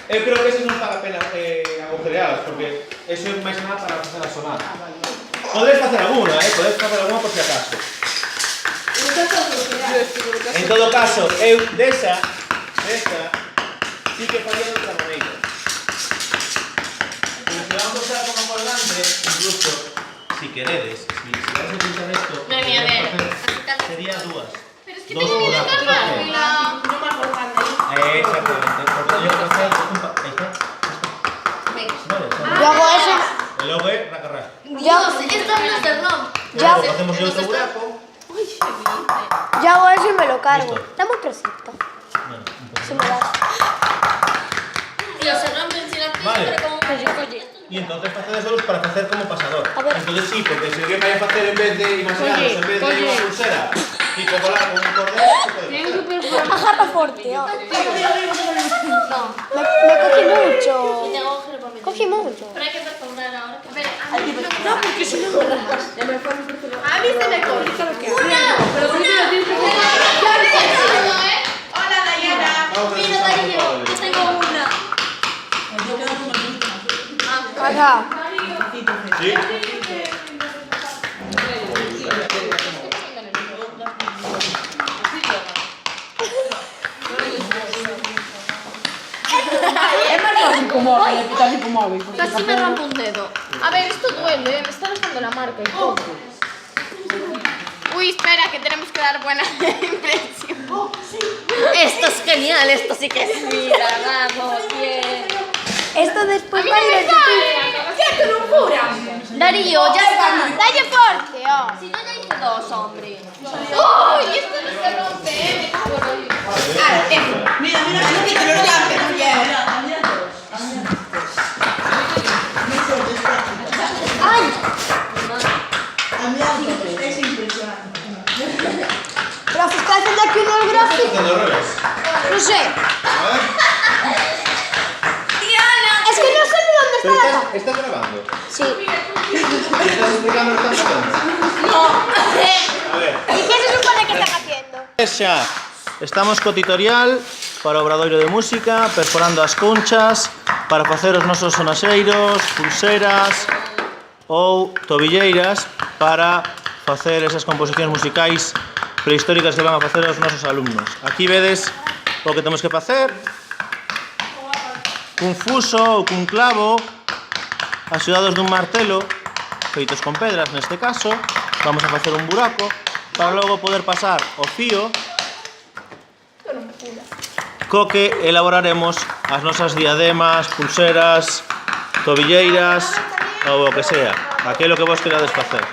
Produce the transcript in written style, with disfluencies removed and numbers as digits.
Eu creo que eses non para a pena agujereadas, porque eso é máis nada para facer a sonar. Podes facer alguna, podes facer alguna por si acaso. En todo caso, eu desa sí que faría de outra maneira. Pero se vamos a usar como colgante, incluso, si queredes, si vais a utilizar esto, sería dúas. Pero es que tengo que descargar. No me acuerdo. Exactamente, porque yo creo que ahí está. Yo hago eso. Y luego es racarrar. Esto no es de ROM. Ya. Luego hacemos el otro buraco. Yo hago eso y me lo cargo. Listo. Está muy presito. Bueno, un poco. Se me da. Tío, se rompen sin la Vale. pero como... Y entonces facedes solos para facer como pasador. A ver. Entonces sí, porque si alguén vai a facer en vez de imaginaros, en vez de unha pulsera y colar con un cordel, se puede facer. Ajá, está fuerte. Oh. No. Me cogí mucho. Y tengo agujero para meter. Cogí mucho. Pero hay que restaurar ahora. A ver, No, porque si no me rajas. a mí se me complica lo que hago. Pero primero tienes que Hola, Dayana. Vamos a ver si Mira, estamos Darío, todos. yo tengo una. Ajá. Sí. Es más fácil como tal y como móvil. Casi me rompo un dedo. A ver, esto duele, me está dejando la marca y todo. Uy, espera, que tenemos que dar buena impresión. Esto es genial, esto sí que es vida, vamos, bien. Esto después A mí va a no ir me en YouTube. sale. ¡Qué locura! Darío, ya está. Dalle fuerte, oh. Si no, ya hice dos, hombre. ¡Uy! Esto no se rompe, me cago en Dios. Mira, que te lo llamen, oye. ¡Ay! Es impresionante. Pero se está haciendo aquí unos gráficos. Haciendo al revés. No sé. A ver. Es que no sé ni dónde Pero está la cámara. estás grabando. Sí. ¿Y estás explicando lo que estás haciendo? A ver. ¿Y qué se supone que están haciendo? Xa, estamos co tutorial para o obradoiro de música, perforando as conchas, para facer os nosos sonaxeiros, pulseras ou tobilleiras para facer esas composicións musicais prehistóricas que van a facer os nosos alumnos. Aquí vedes o que temos que facer, cun fuso ou cun clavo, axudados dun martelo, feitos con pedras neste caso, vamos a facer un buraco para logo poder pasar o fío co que elaboraremos as nosas diademas, pulseras, tobilleiras ou o que sea, aquilo que vos querades facer.